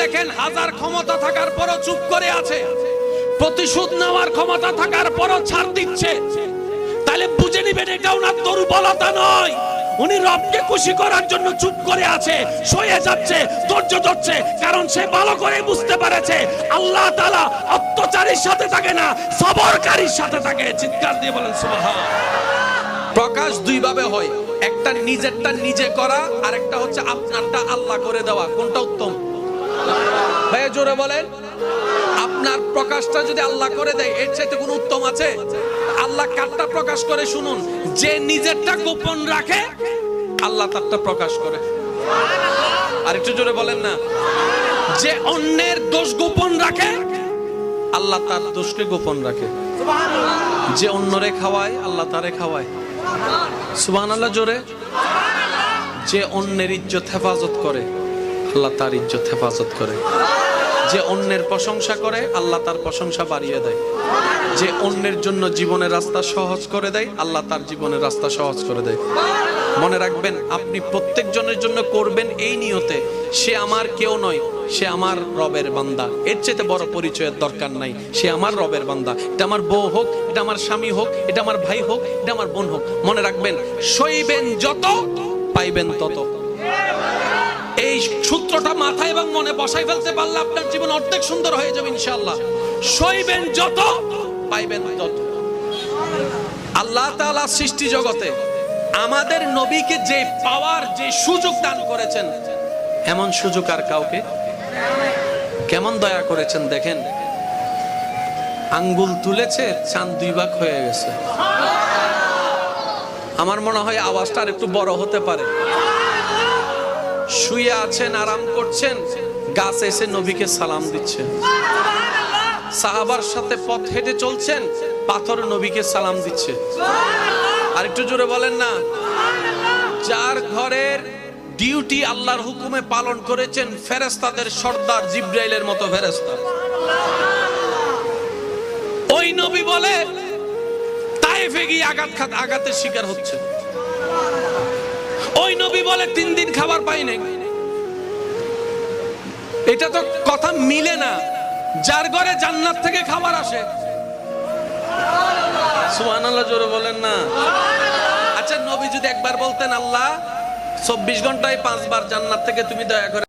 দেখেন হাজার ক্ষমতা থাকার পরও চুপ করে আছে, প্রতিশোধ নেওয়ার ক্ষমতা থাকার পরও ছাড় দিচ্ছে, তাহলে বুঝে নিবেন এটা ওনার দুর্বলতা নয়, উনি রবকে খুশি করার জন্য চুপ করে আছে, সয়ে যাচ্ছে, ধৈর্য ধরছে, কারণ সে ভালো করে বুঝতে পেরেছে আল্লাহ তাআলা অত্যাচারীর সাথে থাকে না, সবরকারীর সাথে থাকে। চিৎকার দিয়ে বলেন সুবহানাল্লাহ। প্রকাশ দুই ভাবে হয়, একটা নিজেরটা নিজে করা, আর একটা হচ্ছে আপনারটা আল্লাহ করে দেওয়া। কোনটা উত্তম ভাই জোরে বলেন? আপনার প্রকাশটা যদি আল্লাহ করে দেয় এর চাইতে কোনো উত্তম আছে? আল্লাহ কারটা প্রকাশ করে শুনুন, যে নিজেরটা গোপন রাখে আল্লাহ তারটা প্রকাশ করে। আর একটু জোরে বলেন না। যে অন্যের দোষ গোপন রাখে আল্লাহ তার দোষকে গোপন রাখে। যে অন্যরে খাওয়ায় আল্লাহ তারে খাওয়ায়। সুবহানাল্লাহ জোরে। যে অন্যের ইজ্জত হেফাজত করে আল্লাহ তার ইজ্জত হেফাজত করে। যে অন্যের প্রশংসা করে আল্লাহ তার প্রশংসা বাড়িয়ে দেয়। যে অন্যের জন্য জীবনের রাস্তা সহজ করে দেয় আল্লাহ তার জীবনের রাস্তা সহজ করে দেয়। মনে রাখবেন, আপনি প্রত্যেক জনের জন্য করবেন এই নিয়তে সে আমার কেউ নয়, সে আমার রবের বান্দা। এর চাইতে বড় পরিচয়ের দরকার নাই। সে আমার রবের বান্দা। এটা আমার বউ হোক, এটা আমার স্বামী হোক, এটা আমার ভাই হোক, এটা আমার বোন হোক। মনে রাখবেন, সইবেন যত পাইবেন তত। এই সূত্রটা মাথায় এবং মনে বসাই ফেলতে পারলে আপনার জীবন অর্ধেক সুন্দর হয়ে যাবে ইনশাআল্লাহ। সইবেন যত পাইবেন তত। আল্লাহ তাআলা সৃষ্টি জগতে আমাদের নবীকে যে পাওয়ার, যে সুযোগ দান করেছেন, এমন সুযোগ আর কাউকে। কেমন দয়া করেছেন দেখেন, আঙ্গুল তুলেছে চাঁদ দুই ভাগ হয়ে গেছে। আমার মনে হয় আওয়াজটা আর একটু বড় হতে পারে। শুয়ে আছেন, আরাম করছেন, গাছ এসে নবীকে সালাম দিচ্ছে। সাহাবার সাথে পথ হেঁটে চলছেন, পাথর নবীকে সালাম দিচ্ছে। আর একটু জোরে বলেন না। যার ঘরের ডিউটি আল্লাহর হুকুমে পালন করেছেন ফেরেশতাদের সর্দার জিবরাইলের মতো ফেরেশতা, ওই নবী বলে তায়েফে গিয়ে আঘাতের শিকার হচ্ছে। ওই নবী বলে 3 দিন খাবার পাই নাই। এটা তো কথা মিলে না। যার ঘরে জান্নাত থেকে খাবার আসে, সুবহানাল্লাহ জোরে বলেন না। আচ্ছা, নবী যদি একবার বলতেন আল্লাহ 24 ঘন্টায় 5 বার জান্নাত থেকে তুমি দয়া করে